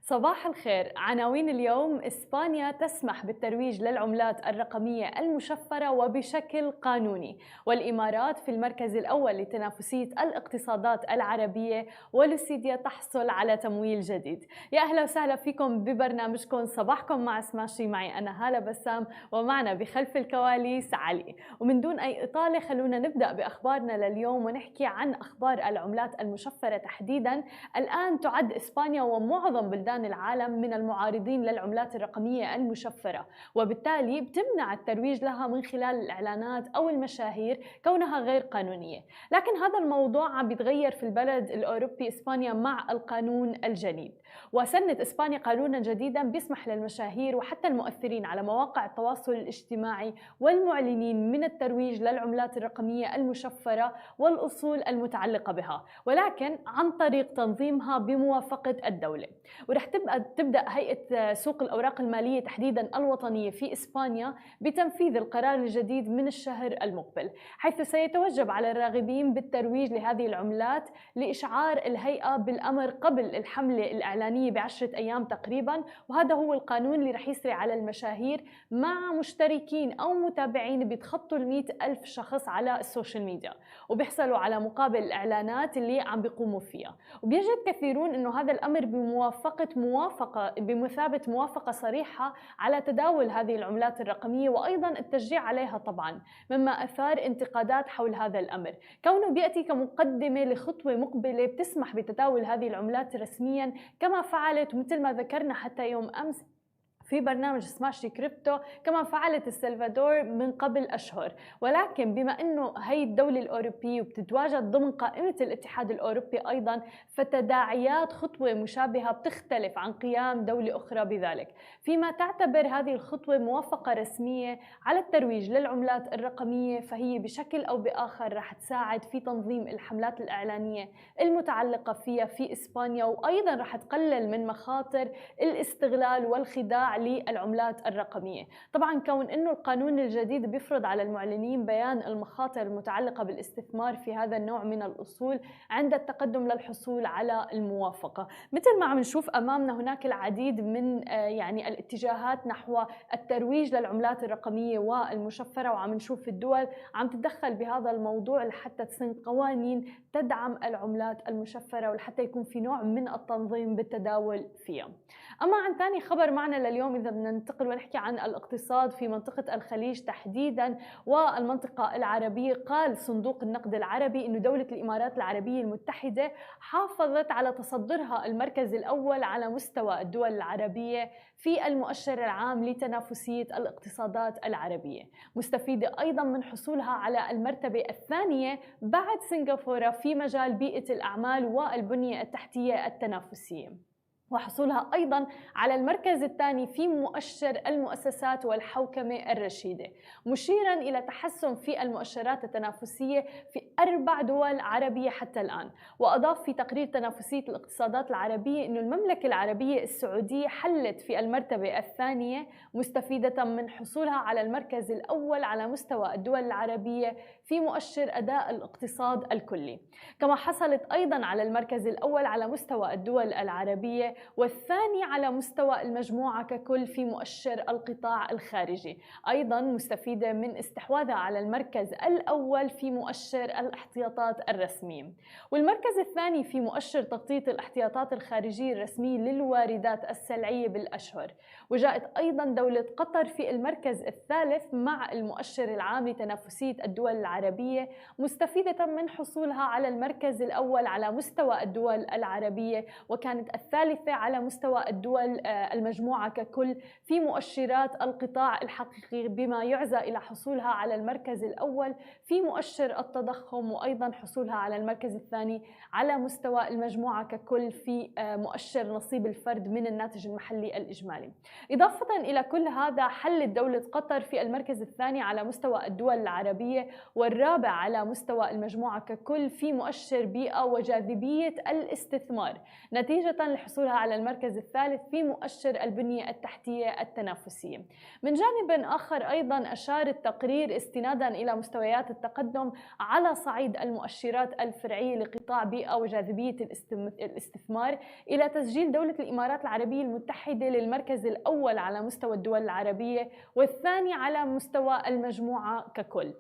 صباح الخير. عناوين اليوم: إسبانيا تسمح بالترويج للعملات الرقمية المشفرة وبشكل قانوني، والإمارات في المركز الأول لتنافسية الاقتصادات العربية، ولوسيديا تحصل على تمويل جديد. يا أهلا وسهلا فيكم ببرنامجكم صباحكم مع سماشي. معي أنا هالة بسام، ومعنا بخلف الكواليس علي. ومن دون أي إطالة خلونا نبدأ بأخبارنا لليوم ونحكي عن أخبار العملات المشفرة تحديداً. الآن تعد إسبانيا ومعظم بلدان العالم من المعارضين للعملات الرقمية المشفرة، وبالتالي بتمنع الترويج لها من خلال الإعلانات أو المشاهير كونها غير قانونية. لكن هذا الموضوع عم بيتغير في البلد الأوروبي إسبانيا مع القانون الجديد. وسنت إسبانيا قانونا جديدا بيسمح للمشاهير وحتى المؤثرين على مواقع التواصل الاجتماعي والمعلنين من الترويج للعملات الرقمية المشفرة والأصول المتعلقة بها، ولكن عن طريق تنظيمها بموافقة الدولة. ورح تبدأ هيئة سوق الأوراق المالية تحديدا الوطنية في إسبانيا بتنفيذ القرار الجديد من الشهر المقبل، حيث سيتوجب على الراغبين بالترويج لهذه العملات لإشعار الهيئة بالأمر قبل الحملة الإعلانية ب10 أيام تقريبا. وهذا هو القانون اللي رح يسري على المشاهير مع مشتركين أو متابعين بيتخطوا 100,000 شخص على السوشيال ميديا، وبيحصلوا على مقابل الإعلانات اللي عم بيقوموا فيها. وبيجد كثيرون إنه هذا الأمر بمثابة موافقة صريحة على تداول هذه العملات الرقمية، وأيضا التشجيع عليها طبعا، مما أثار انتقادات حول هذا الأمر، كونه بيأتي كمقدمة لخطوة مقبلة بتسمح بتداول هذه العملات رسميا، كما فعلت مثل ما ذكرنا حتى يوم أمس في برنامج سماشي كريبتو، كما فعلت السلفادور من قبل أشهر. ولكن بما أنه هي الدولة الأوروبية وبتتواجد ضمن قائمة الاتحاد الأوروبي أيضا، فتداعيات خطوة مشابهة بتختلف عن قيام دولة أخرى بذلك، فيما تعتبر هذه الخطوة موافقة رسمية على الترويج للعملات الرقمية، فهي بشكل أو بآخر رح تساعد في تنظيم الحملات الإعلانية المتعلقة فيها في إسبانيا، وأيضا رح تقلل من مخاطر الاستغلال والخداع للعملات الرقمية. طبعا كون انه القانون الجديد بيفرض على المعلنين بيان المخاطر المتعلقة بالاستثمار في هذا النوع من الأصول عند التقدم للحصول على الموافقة. مثل ما عم نشوف أمامنا هناك العديد من الاتجاهات نحو الترويج للعملات الرقمية والمشفرة، وعم نشوف الدول عم تتدخل بهذا الموضوع لحتى تسن قوانين تدعم العملات المشفرة ولحتى يكون في نوع من التنظيم بالتداول فيها. أما عن ثاني خبر معنا لليوم، إذا بدنا ننتقل ونحكي عن الاقتصاد في منطقة الخليج تحديدا والمنطقة العربية، قال صندوق النقد العربي إنه دولة الإمارات العربية المتحدة حافظت على تصدرها المركز الأول على مستوى الدول العربية في المؤشر العام لتنافسية الاقتصادات العربية، مستفيدة أيضا من حصولها على المرتبة الثانية بعد سنغافورة في مجال بيئة الأعمال والبنية التحتية التنافسية، وحصولها أيضا على المركز الثاني في مؤشر المؤسسات والحوكمة الرشيدة، مشيرا إلى تحسن في المؤشرات التنافسية في 4 دول عربية حتى الآن. وأضاف في تقرير تنافسية الاقتصادات العربية أن المملكة العربية السعودية حلت في المرتبة الثانية، مستفيدة من حصولها على المركز الأول على مستوى الدول العربية في مؤشر أداء الاقتصاد الكلي. كما حصلت أيضا على المركز الأول على مستوى الدول العربية والثاني على مستوى المجموعة ككل في مؤشر القطاع الخارجي، أيضا مستفيدة من استحواذها على المركز الأول في مؤشر الاحتياطات الرسمية، والمركز الثاني في مؤشر تغطية الاحتياطات الخارجية الرسمية للواردات السلعية بالأشهر. وجاءت أيضا دولة قطر في المركز الثالث مع المؤشر العام لتنافسية الدول العربية، مستفيدة من حصولها على المركز الأول على مستوى الدول العربية، وكانت الثالثة على مستوى الدول المجموعة ككل في مؤشرات القطاع الحقيقي، بما يعزى إلى حصولها على المركز الأول في مؤشر التضخم، وأيضا حصولها على المركز الثاني على مستوى المجموعة ككل في مؤشر نصيب الفرد من الناتج المحلي الإجمالي. إضافة إلى كل هذا، حلت دولة قطر في المركز الثاني على مستوى الدول العربية والرابع على مستوى المجموعة ككل في مؤشر بيئة وجاذبية الاستثمار، نتيجة لحصولها على المركز الثالث في مؤشر البنية التحتية التنافسية. من جانب آخر أيضا أشار التقرير استنادا إلى مستويات التقدم على صعيد المؤشرات الفرعية لقطاع بيئة وجاذبية الاستثمار إلى تسجيل دولة الإمارات العربية المتحدة للمركز الأول على مستوى الدول العربية والثاني على مستوى المجموعة ككل،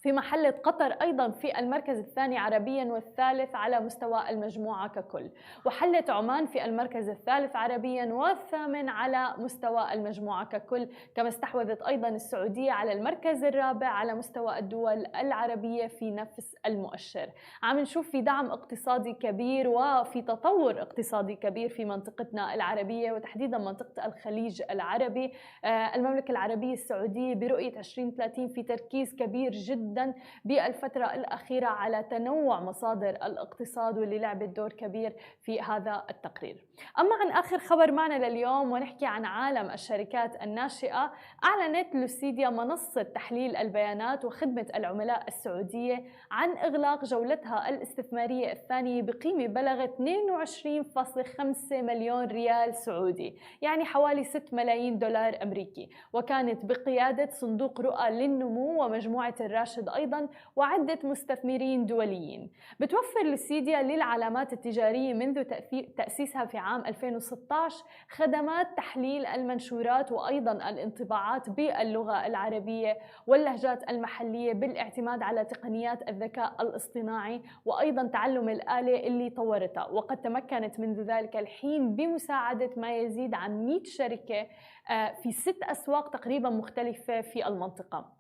فيما حلت قطر أيضاً في المركز الثاني عربياً والثالث على مستوى المجموعة ككل، وحلت عمان في المركز الثالث عربياً والثامن على مستوى المجموعة ككل، كما استحوذت أيضاً السعودية على المركز الرابع على مستوى الدول العربية في نفس المؤشر. عم نشوف في دعم اقتصادي كبير وفي تطور اقتصادي كبير في منطقتنا العربية وتحديداً منطقة الخليج العربي. المملكة العربية السعودية برؤية 2030 في تركيز كبير جداً بالفترة الأخيرة على تنوع مصادر الاقتصاد واللي لعبت دور كبير في هذا التقرير. أما عن آخر خبر معنا لليوم ونحكي عن عالم الشركات الناشئة، أعلنت لوسيديا منصة تحليل البيانات وخدمة العملاء السعودية عن إغلاق جولتها الاستثمارية الثانية بقيمة بلغت 22.5 مليون ريال سعودي، يعني حوالي 6 ملايين دولار أمريكي، وكانت بقيادة صندوق رؤى للنمو ومجموعة الراشد أيضاً وعدة مستثمرين دوليين. بتوفر لوسيديا للعلامات التجارية منذ تأسيسها في عام 2016 خدمات تحليل المنشورات وأيضاً الانطباعات باللغة العربية واللهجات المحلية بالاعتماد على تقنيات الذكاء الاصطناعي وأيضاً تعلم الآلة اللي طورتها، وقد تمكنت منذ ذلك الحين بمساعدة ما يزيد عن 100 شركة في 6 أسواق تقريباً مختلفة في المنطقة.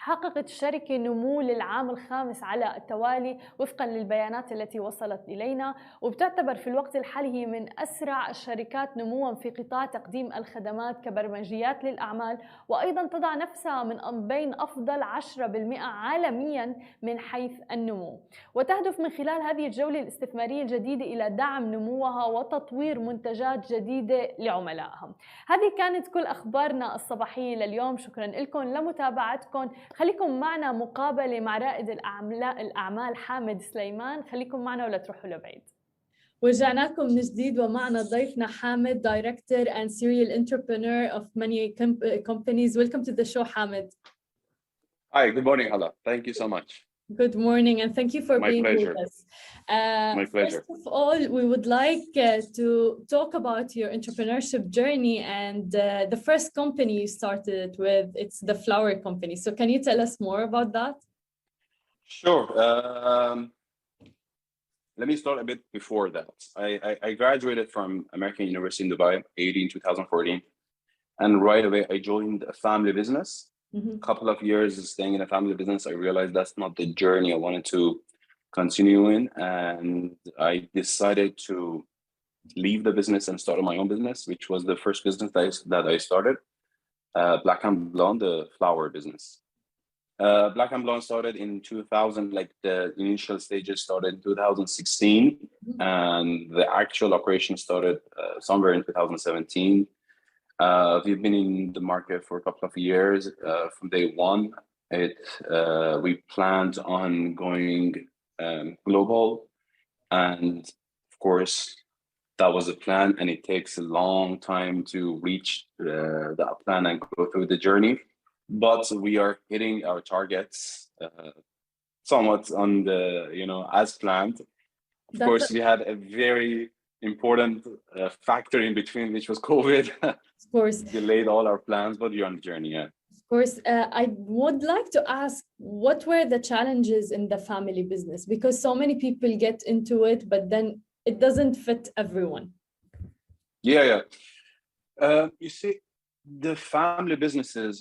حققت الشركة نمو للعام الخامس على التوالي وفقا للبيانات التي وصلت إلينا، وبتعتبر في الوقت الحالي هي من أسرع الشركات نمواً في قطاع تقديم الخدمات كبرمجيات للأعمال، وأيضاً تضع نفسها من بين أفضل 10% عالمياً من حيث النمو، وتهدف من خلال هذه الجولة الاستثمارية الجديدة إلى دعم نموها وتطوير منتجات جديدة لعملائها. هذه كانت كل أخبارنا الصباحية لليوم، شكراً لكم لمتابعتكم. خليكم معنا مقابلة مع رائد الأعمال حامد سليمان، خليكم معنا ولا تروحوا لبعيد. ورجعناكم من جديد ومعنا ضيفنا حامد, Director and Serial Entrepreneur of many companies. Welcome to the show, Hamid. Hi, good morning, Hala. Thank you so much. Good morning, and thank you for being pleasure. with us. My pleasure. First of all, we would like to talk about your entrepreneurship journey and the first company you started with. It's the flower company. So can you tell us more about that? Sure. Let me start a bit before that. I graduated from American University in Dubai, in 2014. And right away, I joined a family business. A couple of years staying in a family business, I realized that's not the journey I wanted to continue in. And I decided to leave the business and start my own business, which was the first business that I started, Black and Blonde, the flower business. Black and Blonde started in 2000, like the initial stages started in 2016, and the actual operation started somewhere in 2017. We've been in the market for a couple of years. From day one, we planned on going global, and of course, that was the plan. And it takes a long time to reach that plan and go through the journey. But we are hitting our targets somewhat on the, as planned. Of course, we had a very important factor in between, which was COVID. Of course, delayed all our plans, but we're on the journey. Yeah. Of course, I would like to ask, what were the challenges in the family business? Because so many people get into it, but then it doesn't fit everyone. Yeah. You see, the family businesses,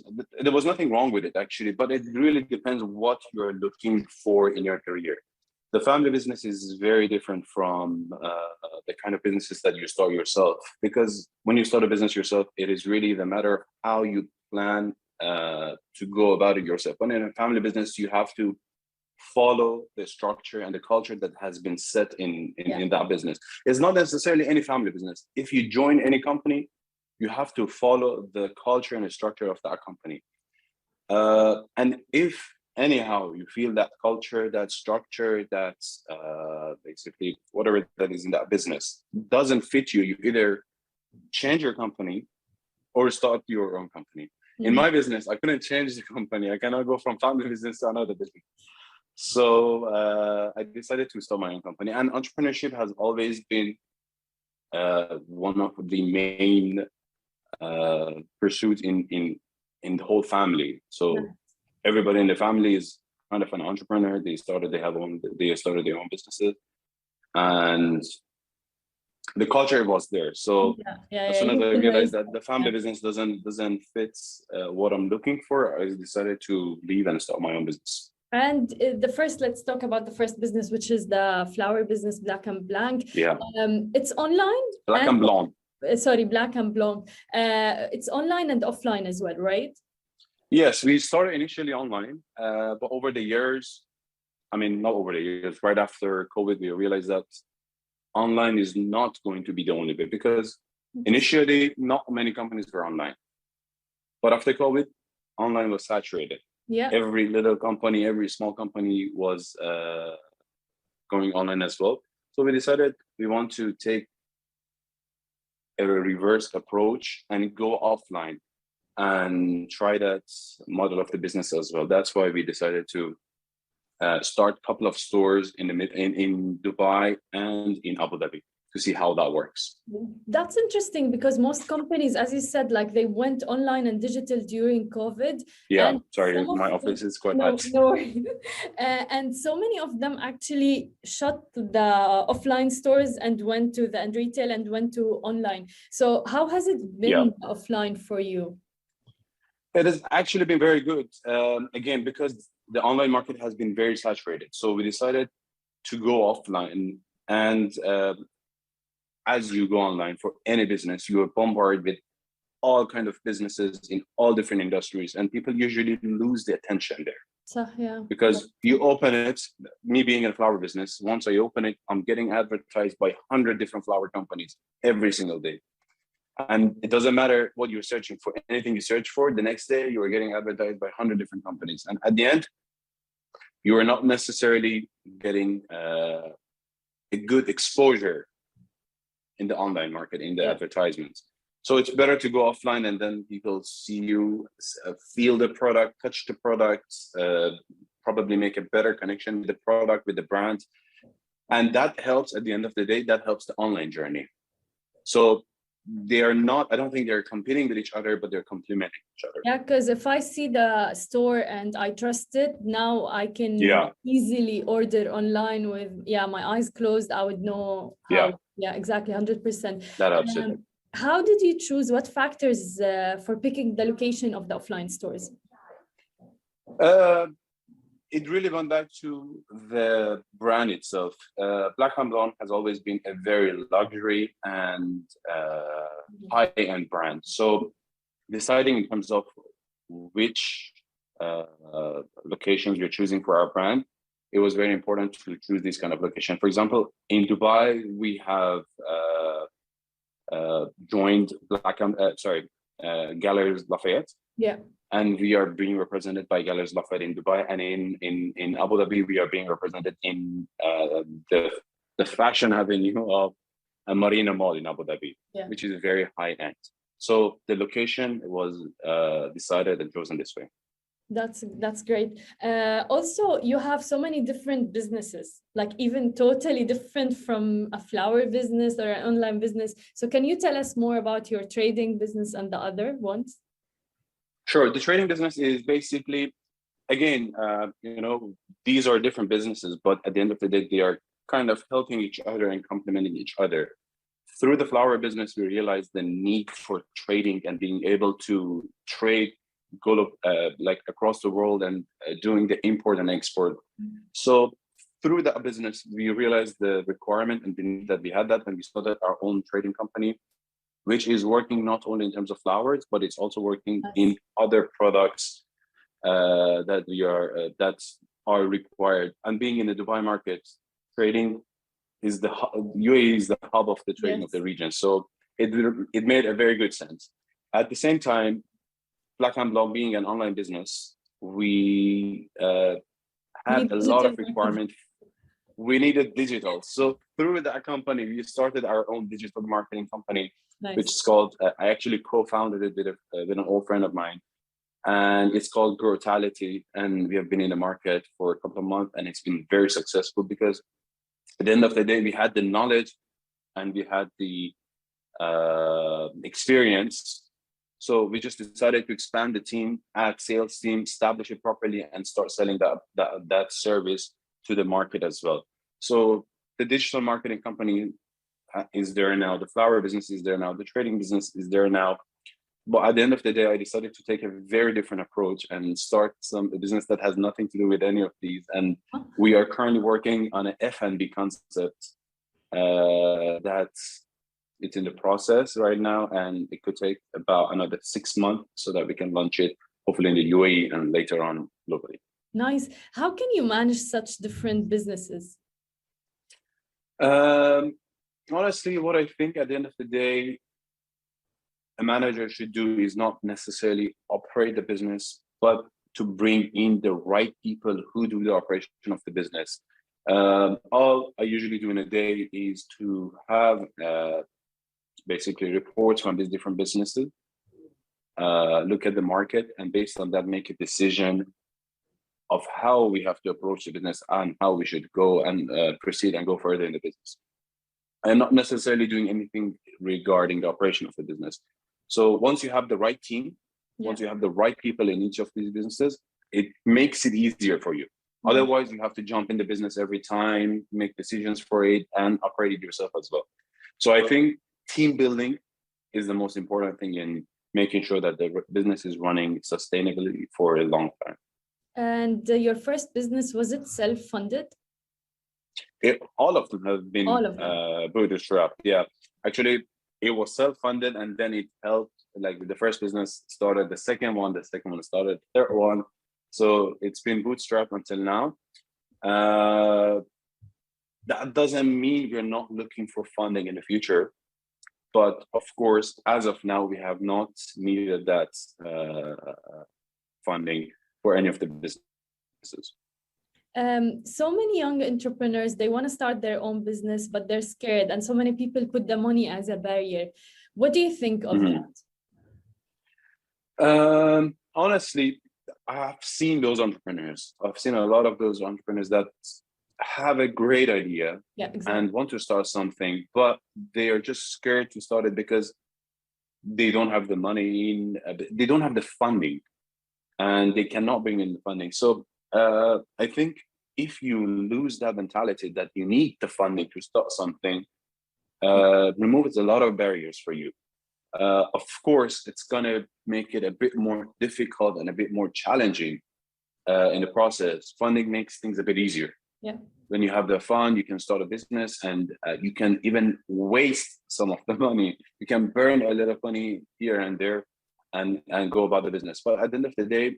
there was nothing wrong with it actually, but it really depends what you're looking for in your career. The family business is very different from the kind of businesses that you start yourself, because when you start a business yourself, it is really the matter of how you plan to go about it yourself. But in a family business, you have to follow the structure and the culture that has been set in that business. It's not necessarily any family business. If you join any company, you have to follow the culture and the structure of that company. And if anyhow, you feel that culture, that structure, that basically whatever that is in that business doesn't fit you, you either change your company or start your own company. In my business, I couldn't change the company. I cannot go from family business to another business. So I decided to start my own company. And entrepreneurship has always been one of the main pursuits in the whole family. So everybody in the family is kind of an entrepreneur. They started their own businesses, and the culture was there. So as soon as I realized that the family business doesn't fit what I'm looking for, I decided to leave and start my own business. And let's talk about the first business, which is the flower business, Black and Blanc. Yeah. It's online. Black and Blonde. Black and Blonde. It's online and offline as well, right? Yes, we started initially online, but over the years, not over the years, right after COVID, we realized that online is not going to be the only way, because initially not many companies were online. But after COVID, online was saturated. Yeah. Every little company, every small company was going online as well. So we decided we want to take a reverse approach and go offline and try that model of the business as well. That's why we decided to start a couple of stores in Dubai and in Abu Dhabi to see how that works. That's interesting, because most companies, as you said, like they went online and digital during COVID. Yeah, sorry, my office is quite hot. No worries. And so many of them actually shut the offline stores and went to the retail and went to online. So how has it been offline for you? It has actually been very good. Again, because the online market has been very saturated. So we decided to go offline. And as you go online for any business, you are bombarded with all kinds of businesses in all different industries. And people usually lose the attention there. So, because you open it, me being in a flower business, once I open it, I'm getting advertised by 100 different flower companies every single day. And it doesn't matter what you're searching for. Anything you search for, the next day you are getting advertised by 100 different companies. And at the end, you are not necessarily getting a good exposure in the online market, in the advertisements. So it's better to go offline, and then people see you, feel the product, touch the product, probably make a better connection with the product, with the brand. And that helps, at the end of the day, that helps the online journey. So they are not, I don't think they're competing with each other, but they're complementing each other. Yeah, because if I see the store and I trust it, now I can easily order online with, my eyes closed. I would know how. Yeah, exactly, 100%. That helps it. How did you choose, what factors for picking the location of the offline stores? It really went back to the brand itself. Black and Blonde has always been a very luxury and high-end brand. So deciding in terms of which locations you're choosing for our brand, it was very important to choose this kind of location. For example, in Dubai, we have joined Galeries Lafayette. Yeah. And we are being represented by Galeries Lafayette in Dubai, and in Abu Dhabi, we are being represented in the fashion avenue of a Marina Mall in Abu Dhabi, which is very high end. So the location was decided and chosen this way. That's great. Also, you have so many different businesses, like even totally different from a flower business or an online business. So can you tell us more about your trading business and the other ones? Sure. The trading business is basically, again, these are different businesses, but at the end of the day, they are kind of helping each other and complementing each other. Through the flower business, we realized the need for trading and being able to trade like across the world and doing the import and export. So through that business, we realized the requirement and the need that we had that, and we started our own trading company, which is working not only in terms of flowers, but it's also working in other products that are required. And being in the Dubai market, trading is UAE is the hub of the trading of the region. So it made a very good sense. At the same time, Black and Blonde being an online business, we had a lot of requirements. We needed digital. So through that company, we started our own digital marketing company, which is called, I actually co-founded it with an old friend of mine. And it's called Growtality. And we have been in the market for a couple of months, and it's been very successful because at the end of the day, we had the knowledge and we had the experience. So we just decided to expand the team, add sales team, establish it properly, and start selling that service to the market as well. So the digital marketing company is there now. The flower business is there now. The trading business is there now. But at the end of the day, I decided to take a very different approach and start a business that has nothing to do with any of these. And we are currently working on an F&B concept that's it's in the process right now, and it could take about another 6 months so that we can launch it, hopefully in the UAE and later on globally. Nice. How can you manage such different businesses? Honestly, what I think at the end of the day, a manager should do is not necessarily operate the business, but to bring in the right people who do the operation of the business. All I usually do in a day is to have basically reports from these different businesses, look at the market, and based on that, make a decision of how we have to approach the business and how we should go and proceed and go further in the business. I'm not necessarily doing anything regarding the operation of the business. So once you have the right team, once you have the right people in each of these businesses, it makes it easier for you. Otherwise, you have to jump in the business every time, make decisions for it, and operate it yourself as well. So I think team building is the most important thing in making sure that the business is running sustainably for a long time. And your first business, was it self-funded? All of them have been bootstrapped. Yeah, actually, it was self-funded, and then it helped. Like the first business started, the second one started, the third one. So it's been bootstrapped until now. That doesn't mean we're not looking for funding in the future. But of course, as of now, we have not needed that funding for any of the businesses. So many young entrepreneurs, they want to start their own business, but they're scared. And so many people put the money as a barrier. What do you think of that? Honestly, I've seen those entrepreneurs. I've seen a lot of those entrepreneurs that have a great idea and want to start something, but they are just scared to start it because they don't have the money, they don't have the funding, and they cannot bring in the funding. So I think if you lose that mentality that you need the funding to start something, removes a lot of barriers for you. Of course, it's going to make it a bit more difficult and a bit more challenging in the process. Funding makes things a bit easier. Yeah. When you have the fund, you can start a business, and you can even waste some of the money. You can burn a little money here and there and go about the business. But at the end of the day,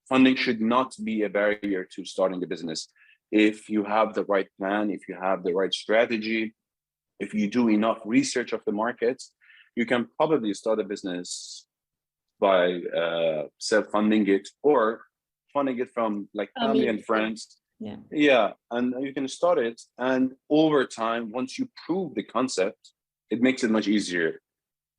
funding should not be a barrier to starting a business. If you have the right plan, if you have the right strategy, if you do enough research of the markets, you can probably start a business by self-funding it or funding it from like family and friends. Yeah, and you can start it. And over time, once you prove the concept, it makes it much easier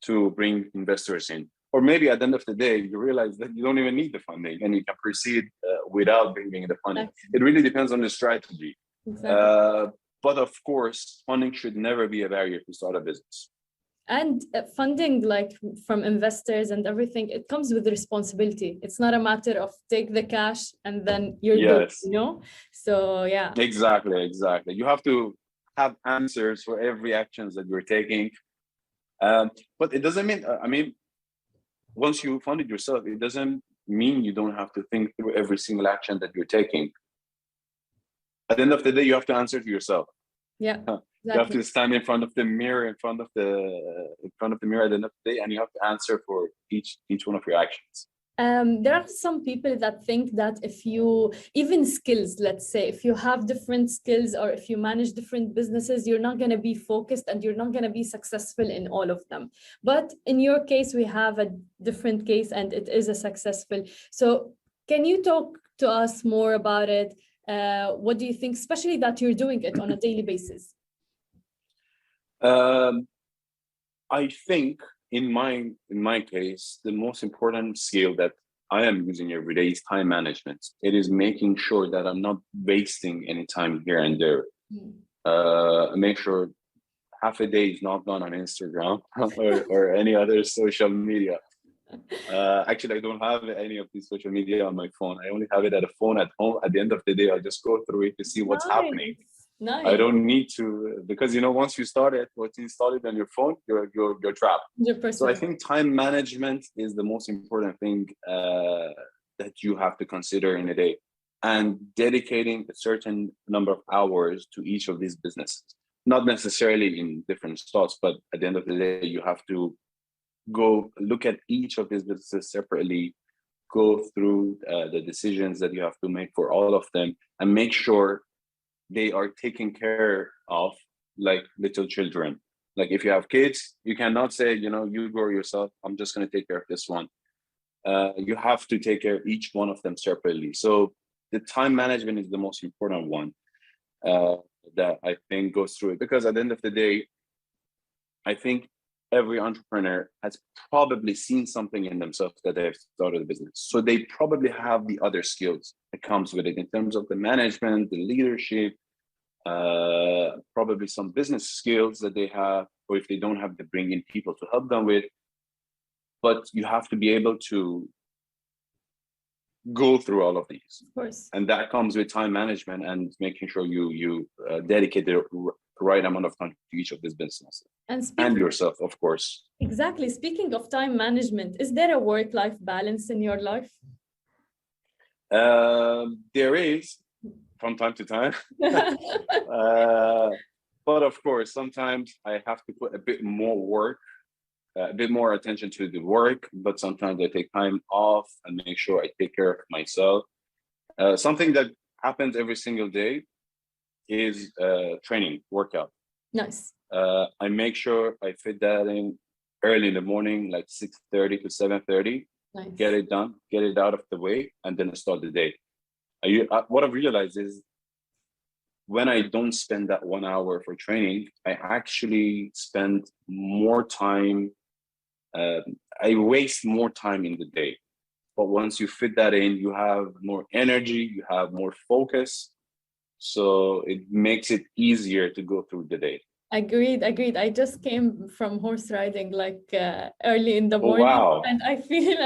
to bring investors in. Or maybe at the end of the day, you realize that you don't even need the funding and you can proceed without bringing the funding. It really depends on the strategy. But of course, funding should never be a barrier to start a business. And funding, like from investors and everything, it comes with responsibility. It's not a matter of take the cash and then you're good, you know? So, yeah. Exactly. You have to have answers for every actions that you're taking. But it doesn't mean, once you fund it yourself, it doesn't mean you don't have to think through every single action that you're taking. At the end of the day, you have to answer to yourself. Yeah, exactly. You have to stand in front of the mirror, in front of the mirror at the end of the day, and you have to answer for each one of your actions. There are some people that think that if you, even skills, let's say, if you have different skills or if you manage different businesses, you're not going to be focused and you're not going to be successful in all of them. But in your case, we have a different case and it is a successful. So can you talk to us more about it? What do you think, especially that you're doing it on a daily basis? I think in my case, the most important skill that I am using every day is time management. It is making sure that I'm not wasting any time here and there. Make sure half a day is not gone on Instagram or any other social media. Actually, I don't have any of these social media on my phone. I only have it at a phone at home. At the end of the day, I just go through it to see what's happening. Nice. I don't need to, because once you start it, once you install it on your phone, you're trapped. 100%. So I think time management is the most important thing that you have to consider in a day, and dedicating a certain number of hours to each of these businesses. Not necessarily in different slots, but at the end of the day, you have to go look at each of these businesses separately, go through the decisions that you have to make for all of them, and make sure they are taken care of like little children. Like if you have kids, you cannot say, you grow yourself, I'm just going to take care of this one. You have to take care of each one of them separately. So the time management is the most important one that I think goes through it. Because at the end of the day, I think every entrepreneur has probably seen something in themselves that they've started a business. So they probably have the other skills that comes with it in terms of the management, the leadership, probably some business skills that they have, or if they don't have, they bring in people to help them with. But you have to be able to go through all of these. Of course. And that comes with time management and making sure you dedicate the right amount of time to each of these businesses. And yourself, of course. Exactly. Speaking of time management, is there a work-life balance in your life? There is, from time to time. But of course, sometimes I have to put a bit more attention to the work, but sometimes I take time off and make sure I take care of myself. Something that happens every single day is training, workout. Nice. I make sure I fit that in early in the morning, like 6:30 to 7:30. Nice. Get it done, get it out of the way, and then start the day. What I've realized is when I don't spend that 1 hour for training, I actually spend more time. I waste more time in the day. But once you fit that in, you have more energy, you have more focus. So it makes it easier to go through the day. Agreed. I just came from horse riding early in the morning. Oh, wow. And I feel,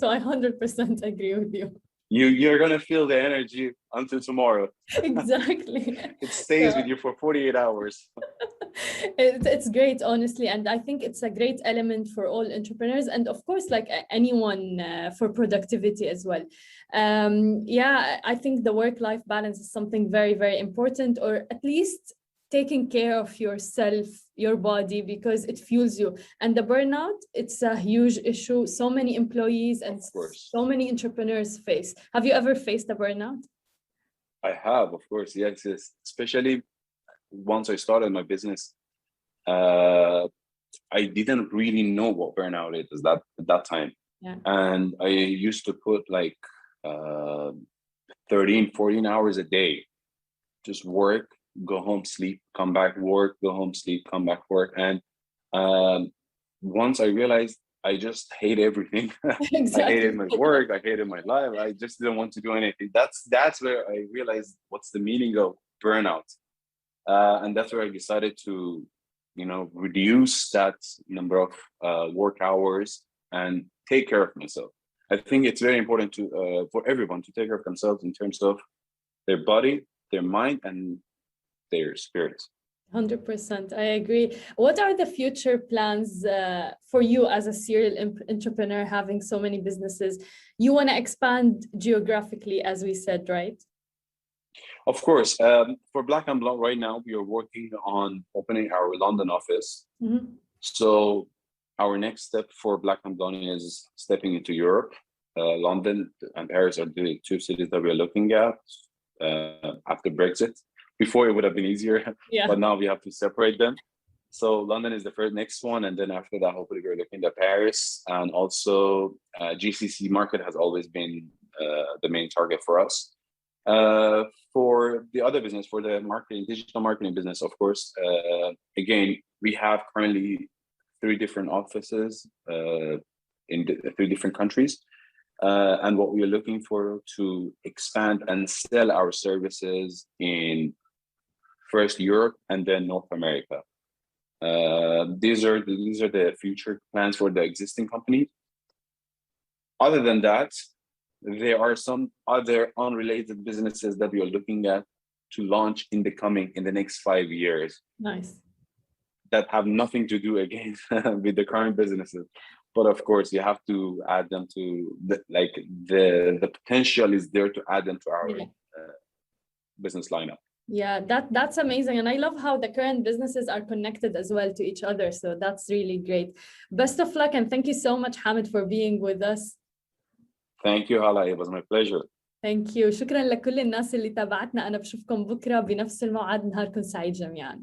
so I 100% agree with you. You're going to feel the energy until tomorrow. Exactly. It stays with you for 48 hours. It's great, honestly. And I think it's a great element for all entrepreneurs. And of course, like anyone for productivity as well. I think the work-life balance is something very, very important, or at least taking care of yourself, your body, because it fuels you. And the burnout, it's a huge issue. So many employees and so many entrepreneurs face. Have you ever faced a burnout? I have, of course, yes. Especially once I started my business, I didn't really know what burnout is at that time. Yeah. And I used to put 13, 14 hours a day, just work, go home, sleep, come back, work, go home, sleep, come back, work. And once I realized I just hate everything. Exactly. I hated my work, I hated my life. I just didn't want to do anything. That's where I realized what's the meaning of burnout. And that's where I decided to, reduce that number of work hours and take care of myself. I think it's very important for everyone to take care of themselves in terms of their body, their mind, and their spirit. 100%. I agree. What are the future plans for you as a serial entrepreneur, having so many businesses? You want to expand geographically, as we said, right? Of course. For Black and Blonde right now, we are working on opening our London office. Mm-hmm. So our next step for Black and Blonde is stepping into Europe. London and Paris are the two cities that we are looking at after Brexit. Before it would have been easier, but now we have to separate them. So London is the next one, and then after that, hopefully we're looking at Paris, and also GCC market has always been the main target for us. For the other business, for the digital marketing business, of course, again, we have currently 3 different offices in 3 different countries. And what we are looking for to expand and sell our services in first Europe and then North America. These are the future plans for the existing company. Other than that, there are some other unrelated businesses that we are looking at to launch in the next 5 years. Nice. That have nothing to do again with the current businesses. But of course, you have to add them to the potential is there to add them to our business lineup. Yeah, that's amazing. And I love how the current businesses are connected as well to each other. So that's really great. Best of luck. And thank you so much, Hamid, for being with us. Thank you, Hala. It was my pleasure. Thank you. شكرا لكل الناس اللي تابعتنا. أنا بشوفكم بكرة بنفس الموعد. نهاركم سعيد جميعا.